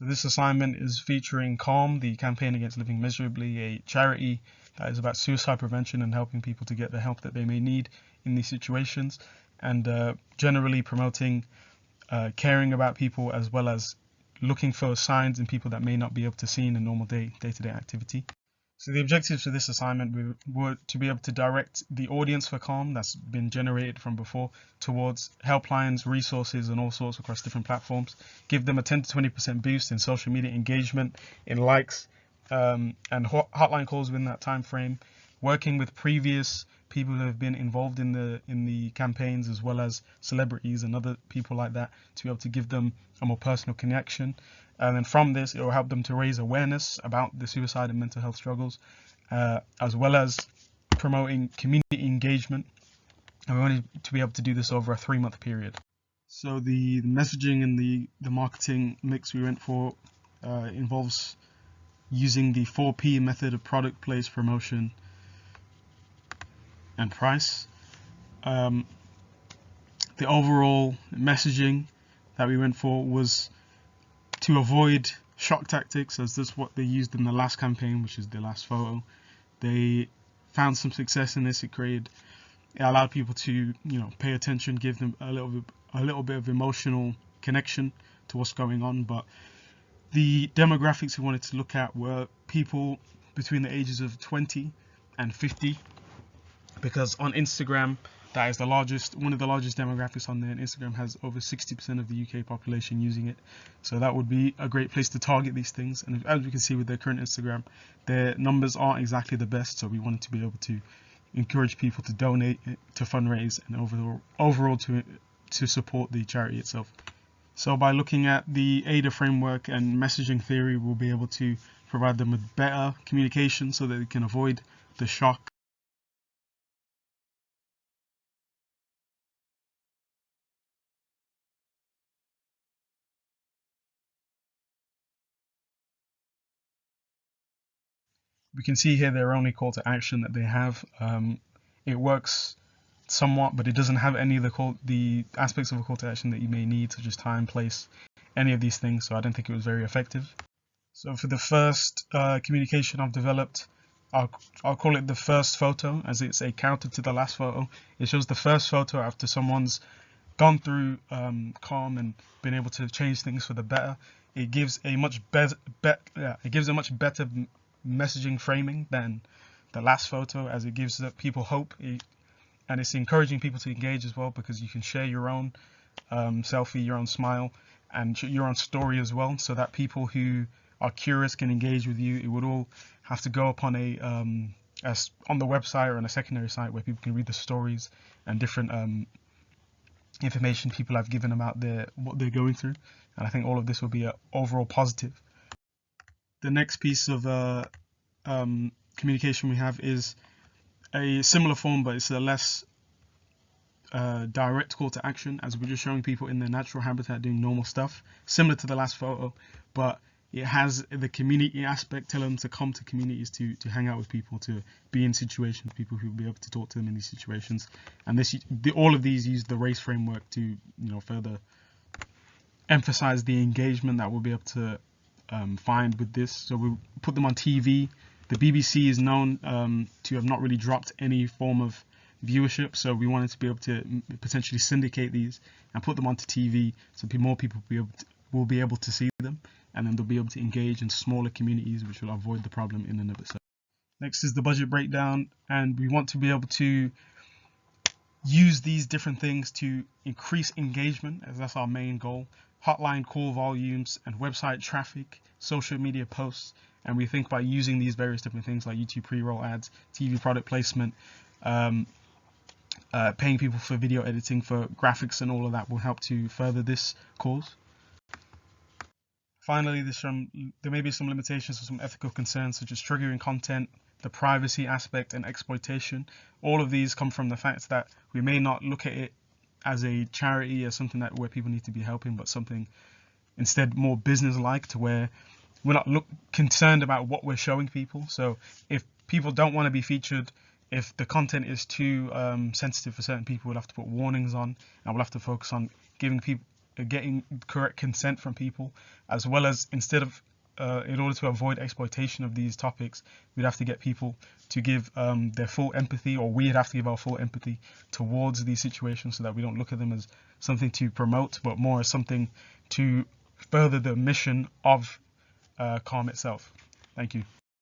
So this assignment is featuring Calm, the Campaign Against Living Miserably, a charity that is about suicide prevention and helping people to get the help that they may need in these situations, and generally promoting caring about people, as well as looking for signs in people that may not be able to see in a normal day-to-day activity. So the objectives for this assignment were to be able to direct the audience for Calm that's been generated from before towards helplines, resources, and all sorts across different platforms. Give them a 10 to 20% boost in social media engagement, in likes, and hotline calls within that time frame. Working with previous people who have been involved in the campaigns, as well as celebrities and other people like that, to be able to give them a more personal connection. And then from this, it will help them to raise awareness about the suicide and mental health struggles, as well as promoting community engagement. And we wanted to be able to do this over a 3-month period. So the messaging and the marketing mix we went for involves using the 4P method of product, place, promotion, and price. The overall messaging that we went for was to avoid shock tactics, as this is what they used in the last campaign, which is the last photo. They found some success in this. It allowed people to, pay attention, give them a little bit of emotional connection to what's going on. But the demographics we wanted to look at were people between the ages of 20 and 50, because on Instagram, that is one of the largest demographics on there, and Instagram has over 60% of the UK population using it. So that would be a great place to target these things. And as we can see with their current Instagram, their numbers aren't exactly the best. So we wanted to be able to encourage people to donate, to fundraise, and overall to support the charity itself. So by looking at the AIDA framework and messaging theory, we'll be able to provide them with better communication so that they can avoid the shock. We can see here their only call to action that they have. It works somewhat, but it doesn't have any of the aspects of a call to action that you may need, such as time, place, any of these things. So I don't think it was very effective. So for the first communication I've developed, I'll call it the first photo, as it's a counter to the last photo. It shows the first photo after someone's gone through Calm and been able to change things for the better. It gives a much better messaging framing than the last photo, as it gives people hope, and it's encouraging people to engage as well, because you can share your own selfie, your own smile, and your own story as well, so that people who are curious can engage with you. It would all have to go up on on the website or on a secondary site where people can read the stories and different information people have given about what they're going through, and I think all of this will be an overall positive. The next piece of communication we have is a similar form, but it's a less direct call to action, as we're just showing people in their natural habitat doing normal stuff, similar to the last photo, but it has the community aspect, telling them to come to communities to hang out with people, to be in situations, people who will be able to talk to them in these situations. And all of these use the RACE framework to further emphasize the engagement that we'll be able to find with this. So we put them on TV. The BBC is known to have not really dropped any form of viewership, so we wanted to be able to potentially syndicate these and put them onto TV, so more people will be able to see them, and then they'll be able to engage in smaller communities, which will avoid the problem in and of itself. Next is the budget breakdown, and we want to be able to use these different things to increase engagement, as that's our main goal. Hotline call volumes and website traffic, social media posts, and we think by using these various different things like YouTube pre-roll ads, TV product placement, paying people for video editing, for graphics, and all of that will help to further this cause. Finally, there may be some limitations or some ethical concerns, such as triggering content, the privacy aspect, and exploitation. All of these come from the fact that we may not look at it as a charity, as something where people need to be helping, but something instead more business-like, to where we're not concerned about what we're showing people. So if people don't want to be featured, if the content is too sensitive for certain people, we'll have to put warnings on, and we'll have to focus on giving people getting correct consent from people, as well as instead of in order to avoid exploitation of these topics, we'd have to get people to give their full empathy, or we'd have to give our full empathy towards these situations, so that we don't look at them as something to promote, but more as something to further the mission of Calm itself. Thank you.